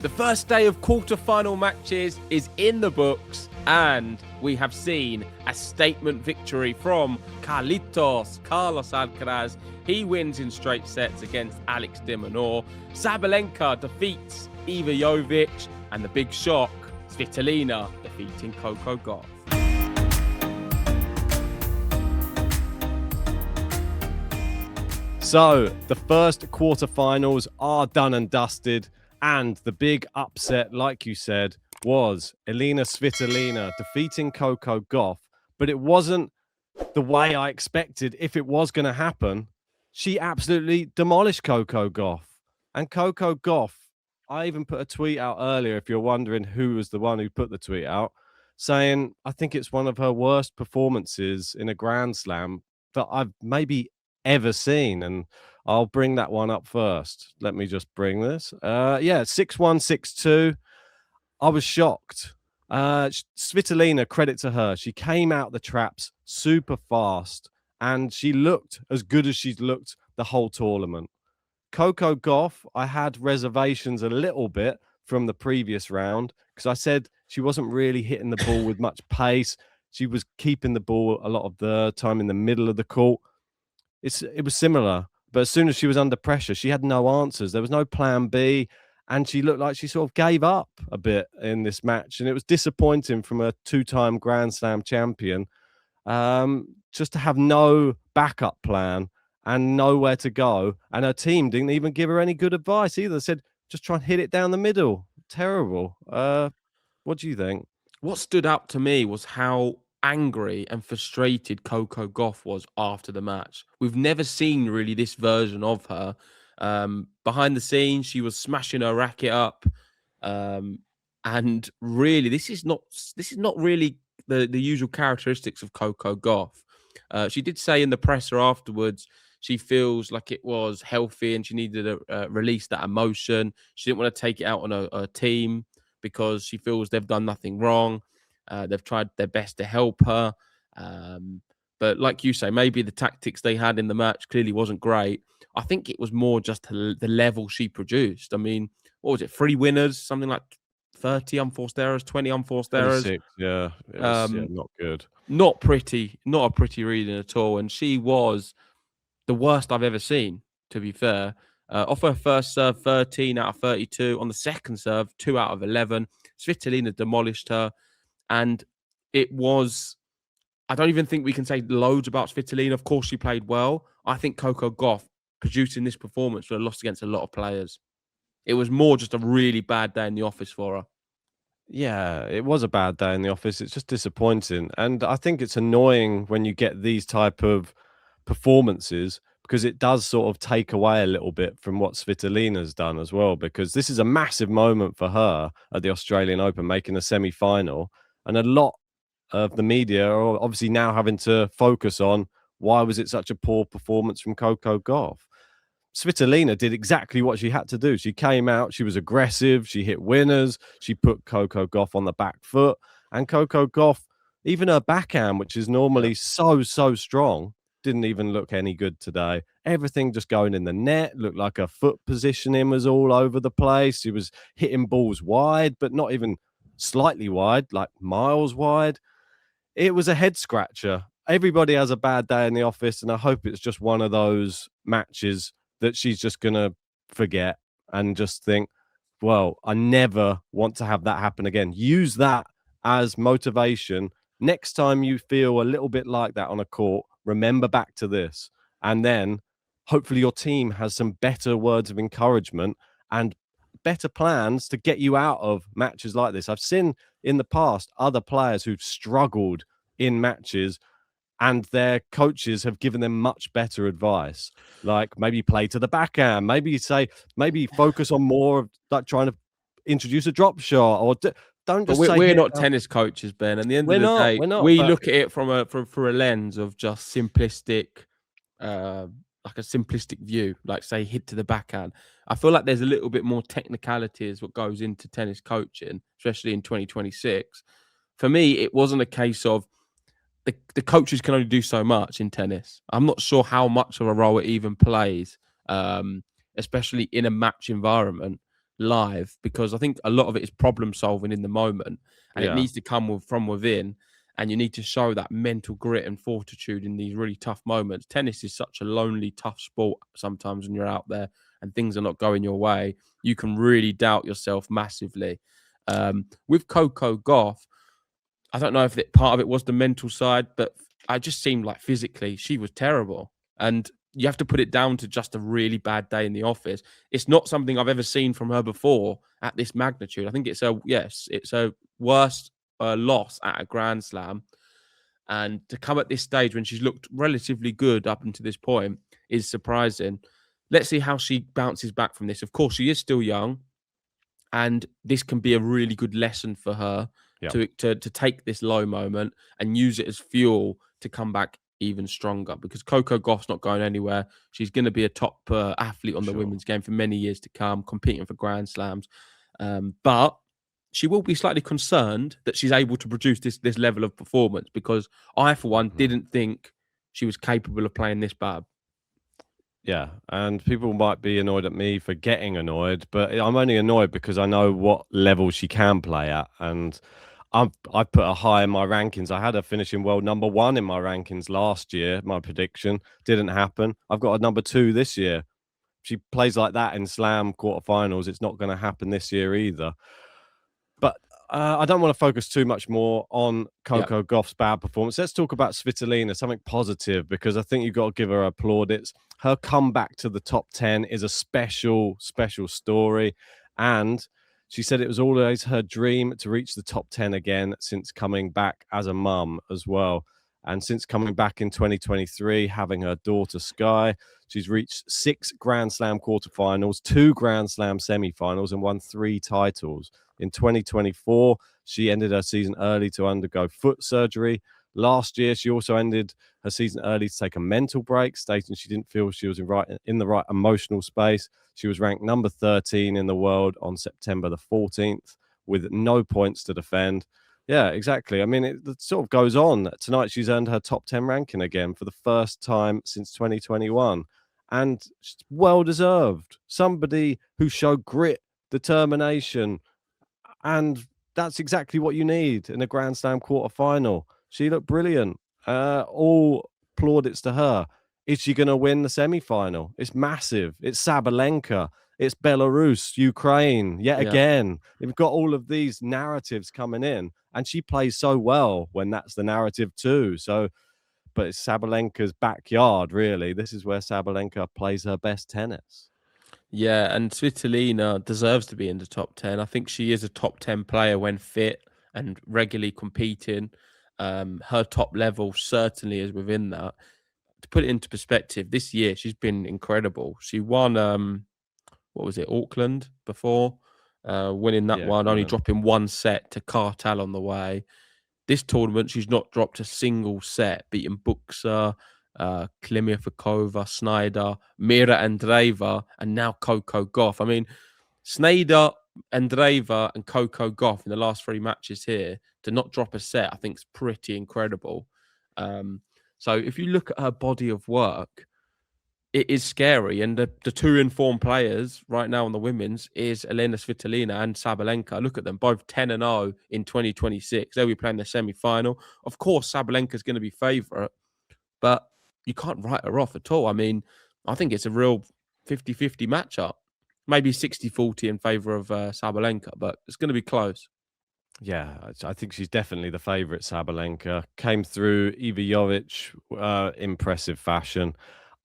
The first day of quarterfinal matches is in the books, and we have seen a statement victory from Carlos Alcaraz. He wins in straight sets against Alex de Minaur. Sabalenka defeats Eva Jovic, and the big shock, Svitolina defeating Coco Gauff. So, the first quarterfinals are done and dusted. And the big upset, like you said, was Elina Svitolina defeating Coco Gauff. But it wasn't the way I expected if it was going to happen. She absolutely demolished Coco Gauff. And Coco Gauff, I even put a tweet out earlier, if you're wondering who was the one who put the tweet out, saying I think it's one of her worst performances in a Grand Slam that I've maybe ever seen. And I'll bring that one up first. Let me just bring this. 6-1, 6-2. I was shocked. Svitolina, credit to her. She came out the traps super fast, and she looked as good as she's looked the whole tournament. Coco Gauff, I had reservations a little bit from the previous round because I said she wasn't really hitting the ball with much pace. She was keeping the ball a lot of the time in the middle of the court. It was similar. But as soon as she was under pressure, she had no answers. There was no plan B, and she looked like she sort of gave up a bit in this match. And it was disappointing from a two-time Grand Slam champion just to have no backup plan and nowhere to go. And her team didn't even give her any good advice either. They said, just try and hit it down the middle. Terrible. What do you think? What stood out to me was how angry and frustrated Coco Gauff was after the match. We've never seen really this version of her. Behind the scenes, she was smashing her racket up, and really, this is not really the usual characteristics of Coco Gauff. She did say in the presser afterwards she feels like it was healthy and she needed to release that emotion. She didn't want to take it out on her team because she feels they've done nothing wrong. They've tried their best to help her. But like you say, maybe the tactics they had in the match clearly wasn't great. I think it was more just the level she produced. I mean, what was it? 3 winners, something like 30 unforced errors, 20 unforced errors. 26, yeah. It was not good. Not pretty, not a pretty reading at all. And she was the worst I've ever seen, to be fair. Off her first serve, 13 out of 32. On the second serve, 2 out of 11. Svitolina demolished her. And it was, I don't even think we can say loads about Svitolina. Of course, she played well. I think Coco Gauff, producing this performance, would have lost against a lot of players. It was more just a really bad day in the office for her. Yeah, it was a bad day in the office. It's just disappointing. And I think it's annoying when you get these type of performances because it does sort of take away a little bit from what Svitolina's done as well, because this is a massive moment for her at the Australian Open, making a semi-final. And a lot of the media are obviously now having to focus on why was it such a poor performance from Coco Gauff. Svitolina did exactly what she had to do. She came out, she was aggressive, she hit winners, she put Coco Gauff on the back foot. And Coco Gauff, even her backhand, which is normally so strong, didn't even look any good today. Everything just going in the net, looked like her foot positioning was all over the place. She was hitting balls wide, but not even slightly wide, like miles wide. It was a head scratcher. Everybody has a bad day in the office, and I hope it's just one of those matches that she's just going to forget and just think, well, I never want to have that happen again. Use that as motivation. Next time you feel a little bit like that on a court, remember back to this. And then hopefully your team has some better words of encouragement and better plans to get you out of matches like this. I've seen in the past other players who've struggled in matches and their coaches have given them much better advice. Like maybe play to the backhand, maybe focus on more of like trying to introduce a drop shot, or don't just say we're not tennis coaches, Ben. And at the end of the day, we look at it from a lens of just simplistic, like a simplistic view, like say hit to the backhand. I feel like there's a little bit more technicality is what goes into tennis coaching, especially in 2026. For me, it wasn't a case of the coaches can only do so much in tennis. I'm not sure how much of a role it even plays, especially in a match environment. live, because I think a lot of it is problem solving in the moment, and it Yeah. needs to come from within. And you need to show that mental grit and fortitude in these really tough moments. Tennis is such a lonely, tough sport sometimes when you're out there and things are not going your way. You can really doubt yourself massively. With Coco Gauff, I don't know if part of it was the mental side, but I just seemed like physically she was terrible. And you have to put it down to just a really bad day in the office. It's not something I've ever seen from her before at this magnitude. I think it's a worst loss at a Grand Slam. And to come at this stage when she's looked relatively good up until this point is surprising. Let's see how she bounces back from this. Of course, she is still young, and this can be a really good lesson for her Yeah. to take this low moment and use it as fuel to come back even stronger, because Coco Gauff's not going anywhere. She's going to be a top athlete on the women's game for many years to come, competing for Grand Slams. But she will be slightly concerned that she's able to produce this level of performance, because I, for one, didn't think she was capable of playing this bad. Yeah, and people might be annoyed at me for getting annoyed, but I'm only annoyed because I know what level she can play at, and I put her high in my rankings. I had her finishing world number 1 in my rankings last year. My prediction didn't happen. I've got a number 2 this year. She plays like that in Slam quarterfinals. It's not going to happen this year either. But I don't want to focus too much more on Coco Gauff's bad performance. Let's talk about Svitolina, something positive, because I think you've got to give her plaudits. Her comeback to the top 10 is a special, special story. And she said it was always her dream to reach the top 10 again since coming back as a mum as well. And since coming back in 2023, having her daughter Sky, she's reached 6 Grand Slam quarterfinals, 2 Grand Slam semifinals, and won 3 titles. In 2024, she ended her season early to undergo foot surgery. Last year, she also ended her season early to take a mental break, stating she didn't feel she was in the right emotional space. She was ranked number 13 in the world on September the 14th with no points to defend. Yeah, exactly. I mean, it sort of goes on. Tonight, she's earned her top 10 ranking again for the first time since 2021. And it's well-deserved. Somebody who showed grit, determination, and that's exactly what you need in a Grand Slam quarterfinal. She looked brilliant. All plaudits to her. Is she going to win the semi-final? It's massive. It's Sabalenka. It's Belarus, Ukraine, yet again. They've got all of these narratives coming in, and she plays so well when that's the narrative too. So, but it's Sabalenka's backyard, really. This is where Sabalenka plays her best tennis. Yeah, and Svitolina deserves to be in the top 10. I think she is a top 10 player when fit and regularly competing. Her top level certainly is within that. To put it into perspective, this year she's been incredible. She won, what was it, Auckland before, winning that one, only dropping 1 set to Cartel on the way. This tournament, she's not dropped a single set, beating Buxa, Klimiafikova, Snyder, Mira Andreeva, and now Coco Gauff. I mean, Snyder, Andreeva, and Coco Gauff in the last 3 matches here to not drop a set, I think is pretty incredible. So if you look at her body of work, it is scary. And the 2 informed players right now on the women's is Elena Svitolina and Sabalenka. Look at them, both 10-0 in 2026. They'll be playing the semi-final. Of course, Sabalenka's going to be favourite, but you can't write her off at all. I mean, I think it's a real 50-50 matchup. Maybe 60-40 in favour of Sabalenka, but it's going to be close. Yeah, I think she's definitely the favourite, Sabalenka. Came through Iva Jovic, impressive fashion.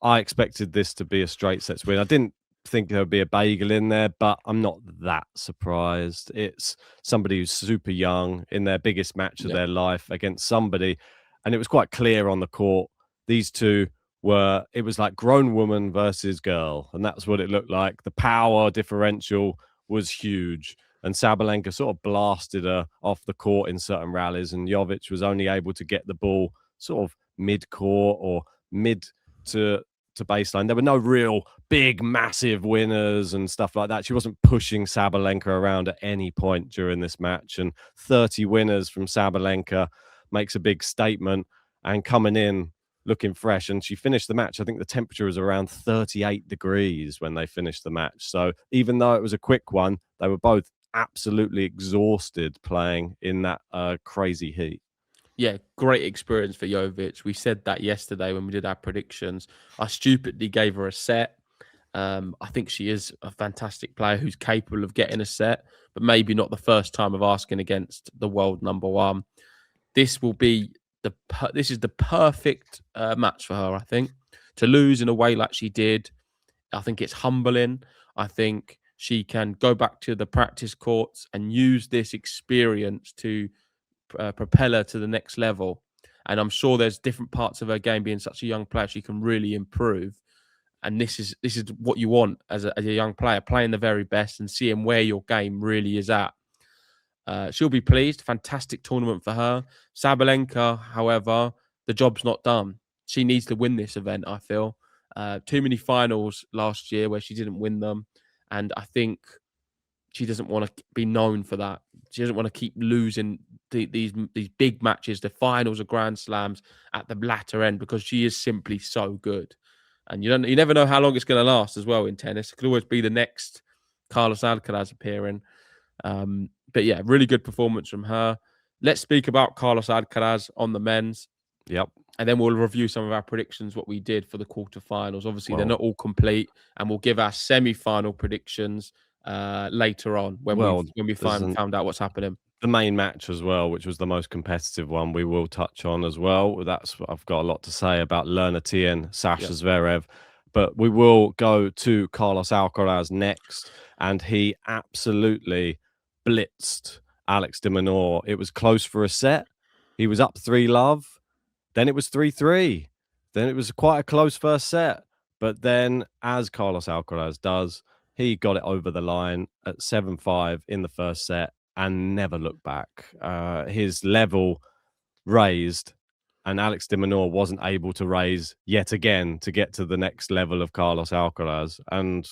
I expected this to be a straight sets win. I didn't think there would be a bagel in there, but I'm not that surprised. It's somebody who's super young in their biggest match of their life against somebody. And it was quite clear on the court. These two it was like grown woman versus girl. And that's what it looked like. The power differential was huge. And Sabalenka sort of blasted her off the court in certain rallies. And Jovic was only able to get the ball sort of mid-court or mid to baseline. There were no real big, massive winners and stuff like that. She wasn't pushing Sabalenka around at any point during this match. And 30 winners from Sabalenka makes a big statement. And coming in looking fresh. And she finished the match. I think the temperature was around 38 degrees when they finished the match. So even though it was a quick one, they were both absolutely exhausted playing in that crazy heat. Yeah, great experience for Jovic. We said that yesterday when we did our predictions. I stupidly gave her a set. I think she is a fantastic player who's capable of getting a set, but maybe not the first time of asking against the world number one. This will be this is the perfect match for her, I think. To lose in a way like she did, I think it's humbling. I think she can go back to the practice courts and use this experience to propel her to the next level. And I'm sure there's different parts of her game, being such a young player, she can really improve. And this is what you want as a young player, playing the very best and seeing where your game really is at. She'll be pleased. Fantastic tournament for her. Sabalenka, however, the job's not done. She needs to win this event, I feel. Too many finals last year where she didn't win them. And I think she doesn't want to be known for that. She doesn't want to keep losing these big matches, the finals of Grand Slams at the latter end, because she is simply so good. And you never know how long it's going to last as well in tennis. It could always be the next Carlos Alcaraz appearing. But yeah, really good performance from her. Let's speak about Carlos Alcaraz on the men's. Yep. And then we'll review some of our predictions, what we did for the quarterfinals. Obviously, they're not all complete, and we'll give our semi-final predictions later on when we found out what's happening. The main match as well, which was the most competitive one, we will touch on as well. That's what I've got a lot to say about Tien, Sasha Zverev. But we will go to Carlos Alcaraz next, and he absolutely blitzed Alex de Minaur. It was close for a set. He was up 3-love. Then it was 3-3. Then it was quite a close first set. But then, as Carlos Alcaraz does, he got it over the line at 7-5 in the first set and never looked back. His level raised, and Alex de Minaur wasn't able to raise yet again to get to the next level of Carlos Alcaraz. And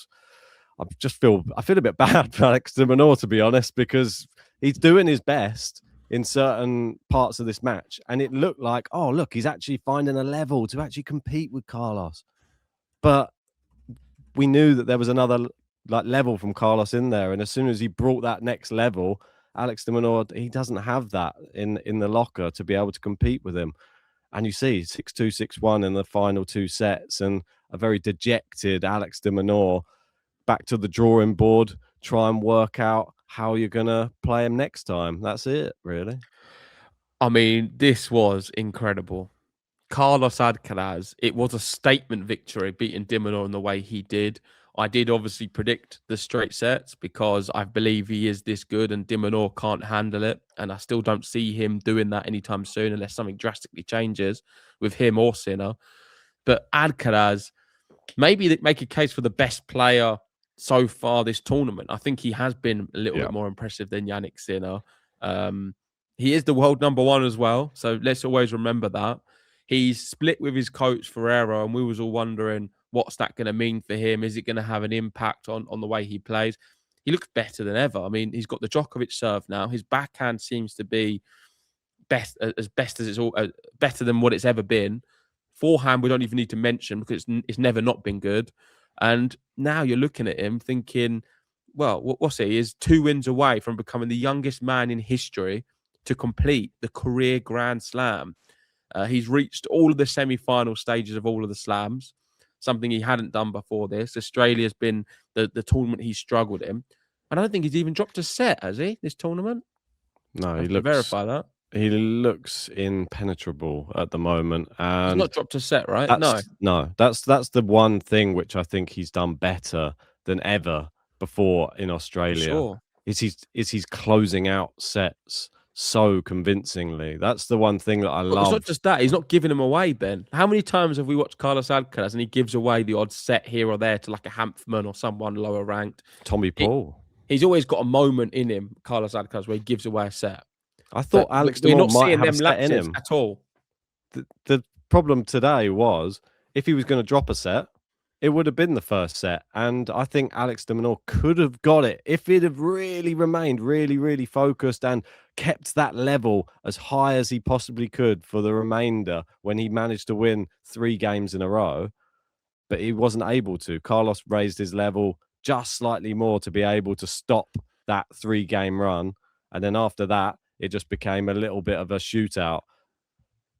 I feel a bit bad for Alex de Minaur, to be honest, because he's doing his best in certain parts of this match, and it looked like, oh, look, he's actually finding a level to actually compete with Carlos. But we knew that there was another level from Carlos in there, and as soon as he brought that next level, Alex de Minaur, he doesn't have that in the locker to be able to compete with him. And you see 6-2, 6-1 in the final two sets, and a very dejected Alex de Minaur back to the drawing board, try and work out how you're going to play him next time. That's it, really. I mean, this was incredible. Carlos Alcaraz, it was a statement victory, beating de Minaur in the way he did. I did obviously predict the straight sets because I believe he is this good and de Minaur can't handle it. And I still don't see him doing that anytime soon unless something drastically changes with him or Sinner. But Alcaraz, maybe make a case for the best player so far this tournament. I think he has been a little bit more impressive than Jannik Sinner. He is the world number one as well. So let's always remember that. He's split with his coach Ferrero, and we was all wondering, what's that going to mean for him? Is it going to have an impact on the way he plays? He looks better than ever. I mean, he's got the Djokovic serve now. His backhand seems to be best as it's all better than what it's ever been. Forehand, we don't even need to mention because it's never not been good. And now you're looking at him thinking, well, what's he? He's 2 wins away from becoming the youngest man in history to complete the career Grand Slam. He's reached all of the semi-final stages of all of the slams, something he hadn't done before this. Australia's been the tournament he's struggled in. And I don't think he's even dropped a set, has he, this tournament? No, he looks... verify that. He looks impenetrable at the moment. And he's not dropped a set, right? No, that's the one thing which I think he's done better than ever before in Australia. Sure. Is he's closing out sets so convincingly. That's the one thing that I love. It's not just that. He's not giving them away, Ben. How many times have we watched Carlos Alcaraz and he gives away the odd set here or there to like a Hanfman or someone lower ranked? Tommy Paul. He's always got a moment in him, Carlos Alcaraz, where he gives away a set. I thought Alex de Minaur might have a set in him at all. The problem today was if he was going to drop a set, it would have been the first set. And I think Alex de Minaur could have got it if he'd have really remained really, really focused and kept that level as high as he possibly could for the remainder when he managed to win 3 games in a row. But he wasn't able to. Carlos raised his level just slightly more to be able to stop that 3-game run. And then after that, it just became a little bit of a shootout.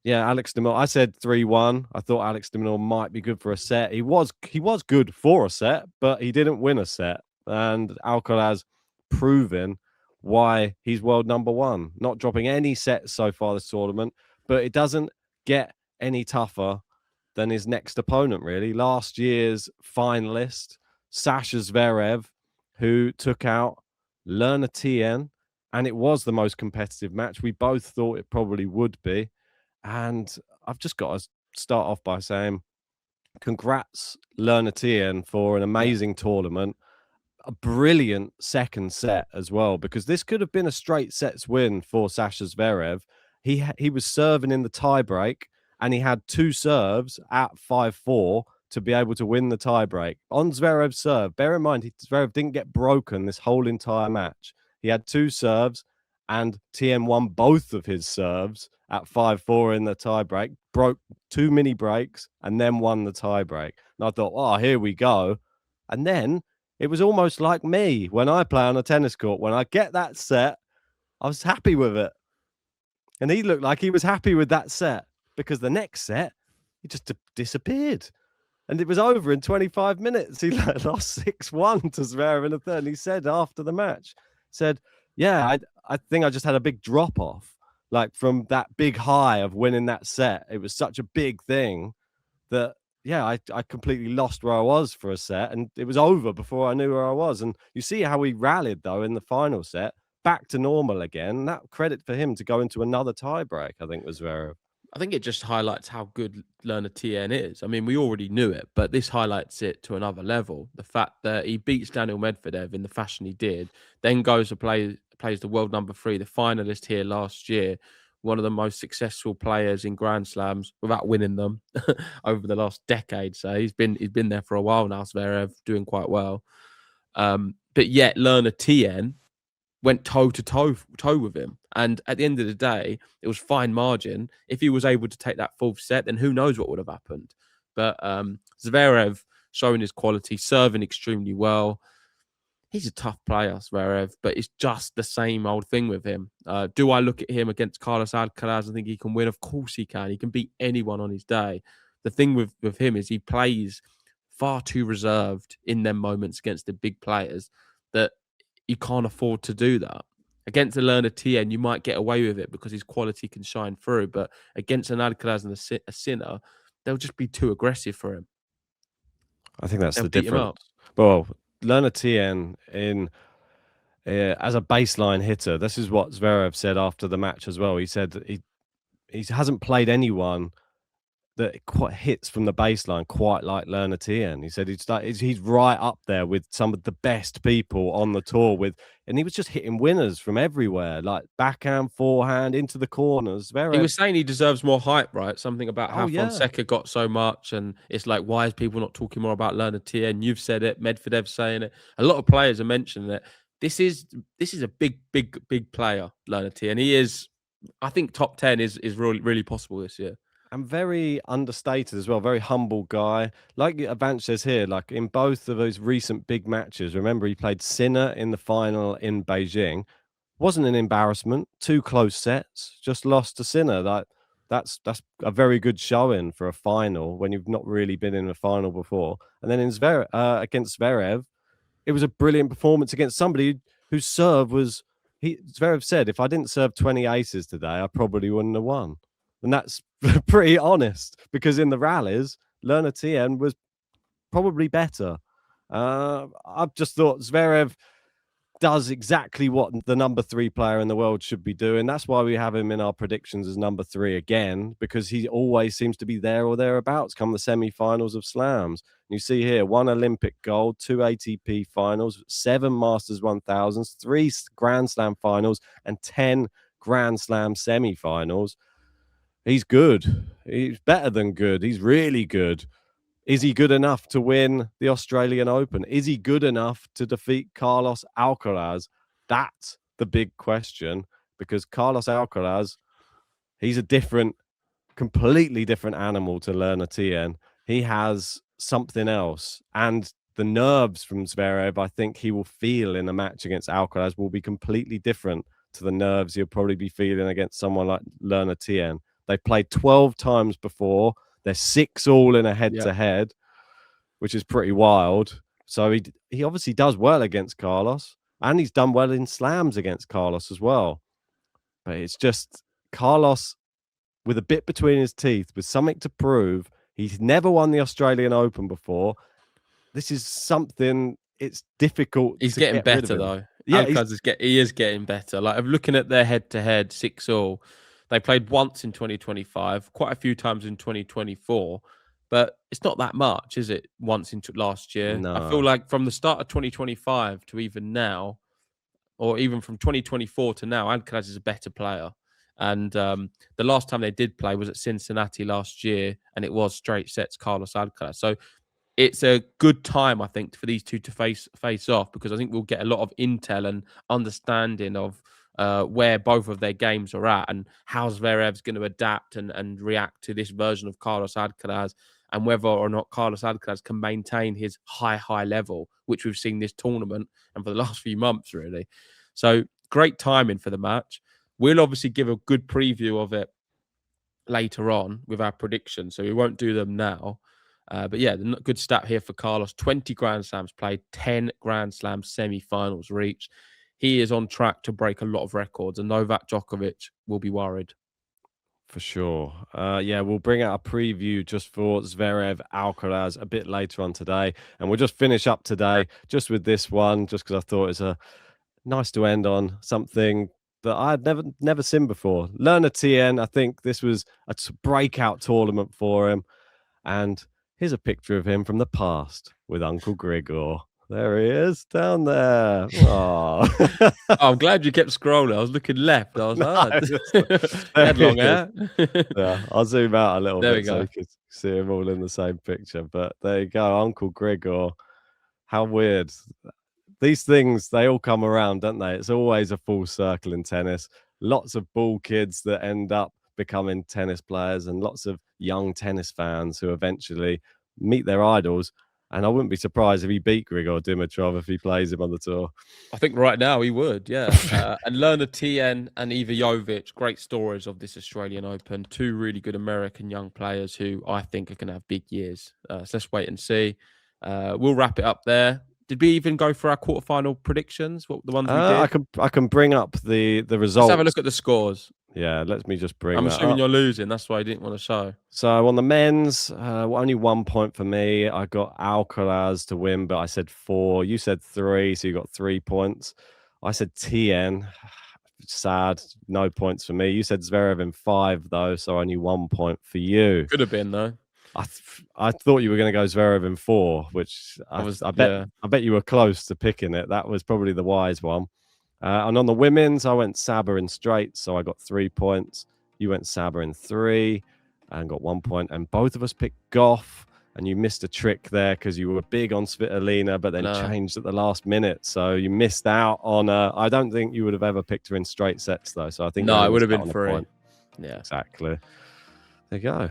Yeah, Alex de Minaur. I said 3-1. I thought Alex de Minaur might be good for a set. He was good for a set, but he didn't win a set. And Alcaraz proving why he's world number 1, not dropping any sets so far this tournament. But it doesn't get any tougher than his next opponent, really. Last year's finalist, Sasha Zverev, who took out Lerner Tien, and it was the most competitive match. We both thought it probably would be. And I've just got to start off by saying congrats, Lerner Tien, for an amazing tournament. A brilliant second set as well, because this could have been a straight sets win for Sasha Zverev. He was serving in the tiebreak, and he had 2 serves at 5-4 to be able to win the tiebreak. On Zverev's serve, bear in mind, Zverev didn't get broken this whole entire match. He had 2 serves, and Tien won both of his serves at 5-4 in the tiebreak, broke 2 mini breaks, and then won the tiebreak. And I thought, oh, here we go. And then it was almost like me when I play on a tennis court. When I get that set, I was happy with it. And he looked like he was happy with that set, because the next set, he just disappeared. And it was over in 25 minutes. He lost 6-1 to Zverev in the third. And he said after the match, yeah, I think I just had a big drop off, like from that big high of winning that set. It was such a big thing that, yeah, I completely lost where I was for a set, and it was over before I knew where I was. And you see how he rallied, though, in the final set, back to normal again. That credit for him to go into another tiebreak, I think, was Zverev. I think it just highlights how good Lerner Tien is. I mean, we already knew it, but this highlights it to another level. The fact that he beats Daniel Medvedev in the fashion he did, then goes to plays the world number 3, the finalist here last year, one of the most successful players in Grand Slams without winning them over the last decade. So he's been there for a while now. Zverev doing quite well, but yet Lerner Tien went toe to toe with him. And at the end of the day, it was fine margin. If he was able to take that 4th set, then who knows what would have happened. But Zverev showing his quality, serving extremely well. He's a tough player, Zverev, but it's just the same old thing with him. Do I look at him against Carlos Alcaraz and think he can win? Of course he can. He can beat anyone on his day. The thing with him is he plays far too reserved in them moments against the big players that you can't afford to do that. Against a Lerner Tien, you might get away with it because his quality can shine through. But against an Alcaraz and a Sinner, they'll just be too aggressive for him. I think that's the difference. Well, Lerner Tien as a baseline hitter, this is what Zverev said after the match as well. He said that he hasn't played anyone that quite hits from the baseline quite like Lerner Tien. He said he's right up there with some of the best people on the tour and he was just hitting winners from everywhere, like backhand, forehand, into the corners. Zverev, he was saying he deserves more hype, right? Something about how Fonseca got so much, and it's like, why is people not talking more about Lerner Tien? You've said it, Medvedev's saying it. A lot of players are mentioning it. This is a big player, Lerner Tien. He is, I think, top 10 is really, really possible this year. And very understated as well, very humble guy. Like Avanch says here, like in both of those recent big matches, remember he played Sinner in the final in Beijing. Wasn't an embarrassment, 2 close sets, just lost to Sinner. Like that's a very good showing for a final when you've not really been in a final before. And then in against Zverev, it was a brilliant performance against somebody whose serve was, Zverev said, if I didn't serve 20 aces today, I probably wouldn't have won. And that's pretty honest, because in the rallies, Lerner Tien was probably better. I've just thought Zverev does exactly what the number 3 player in the world should be doing. That's why we have him in our predictions as number 3 again, because he always seems to be there or thereabouts come the semi-finals of slams. You see here, 1 Olympic gold, 2 ATP finals, 7 Masters 1000s, 3 Grand Slam finals, and 10 Grand Slam semi-finals. He's good. He's better than good. He's really good. Is he good enough to win the Australian Open? Is he good enough to defeat Carlos Alcaraz? That's the big question, because Carlos Alcaraz, he's a completely different animal to Lerner Tien. He has something else. And the nerves from Zverev, I think he will feel in a match against Alcaraz will be completely different to the nerves he'll probably be feeling against someone like Lerner Tien. They played 12 times before. They're 6-all in a head-to-head, which is pretty wild. So he obviously does well against Carlos, and he's done well in slams against Carlos as well. But it's just Carlos with a bit between his teeth, with something to prove. He's never won the Australian Open before. This is something, it's difficult He's to getting get rid of better, him. though. Yeah, Alcaraz he is getting better. Like, I'm looking at their head-to-head 6-all. They played once in 2025, quite a few times in 2024, but it's not that much, is it? Once into last year. I feel no. like from the start of 2025 to even now, or even from 2024 to now, Alcaraz is a better player. And the last time they did play was at Cincinnati last year, and it was straight sets Carlos Alcaraz. So it's a good time, I think, for these two to face off, because I think we'll get a lot of intel and understanding of where both of their games are at, and how Zverev's going to adapt and react to this version of Carlos Alcaraz, and whether or not Carlos Alcaraz can maintain his high level, which we've seen this tournament and for the last few months, really. So great timing for the match. We'll obviously give a good preview of it later on with our predictions, so we won't do them now. But yeah, the good stat here for Carlos: 20 Grand Slams played, 10 Grand Slam semi-finals reached. He is on track to break a lot of records, and Novak Djokovic will be worried. For sure. Yeah, we'll bring out a preview just for Zverev Alcaraz a bit later on today. And we'll just finish up today just with this one, just because I thought it's a nice to end on something that I'd never seen before. Lerner Tien, I think this was a breakout tournament for him. And here's a picture of him from the past with Uncle Grigor. There he is, down there. Oh. I'm glad you kept scrolling. I was looking left. I was he had long hair. Yeah, I'll zoom out a little There bit so you can see them all in the same picture. But there you go, Uncle Grigor. How weird. These things, they all come around, don't they? It's always a full circle in tennis. Lots of ball kids that end up becoming tennis players, and lots of young tennis fans who eventually meet their idols. And I wouldn't be surprised if he beat Grigor Dimitrov if he plays him on the tour. I think right now he would, yeah. And Lerner Tien and Iva Jovic, great stories of this Australian Open. Two really good American young players who I think are going to have big years. So let's wait and see. We'll wrap it up there. Did we even go for our quarterfinal predictions? What the ones we did? I can bring up the results. Let's have a look at the scores. Yeah, let me just bring. I'm that assuming up. you're losing. That's why I didn't want to show. So on the men's, only 1 point for me. I got Alcaraz to win, but I said 4. You said 3, so you got 3 points. I said Tien. Sad, no points for me. You said Zverev in 5 though, so only 1 point for you. Could have been though. I thought you were going to go Zverev in 4, which I bet you were close to picking it. That was probably the wise one. And on the women's, I went Saba in straight, so I got 3 points. You went Saba in 3 and got 1 point. And both of us picked Gauff, and you missed a trick there because you were big on Svitolina, but then changed at the last minute. So you missed out on I don't think you would have ever picked her in straight sets, though. So I think it would have been 3. Yeah, exactly. There you go.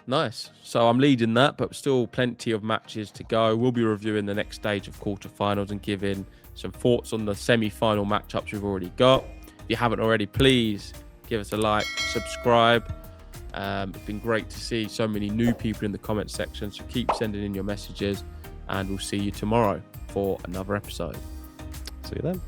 Nice. So I'm leading that, but still plenty of matches to go. We'll be reviewing the next stage of quarterfinals and giving some thoughts on the semi-final matchups we've already got. If you haven't already, please give us a like, subscribe. It's been great to see so many new people in the comment section, so keep sending in your messages, and we'll see you tomorrow for another episode. See you then.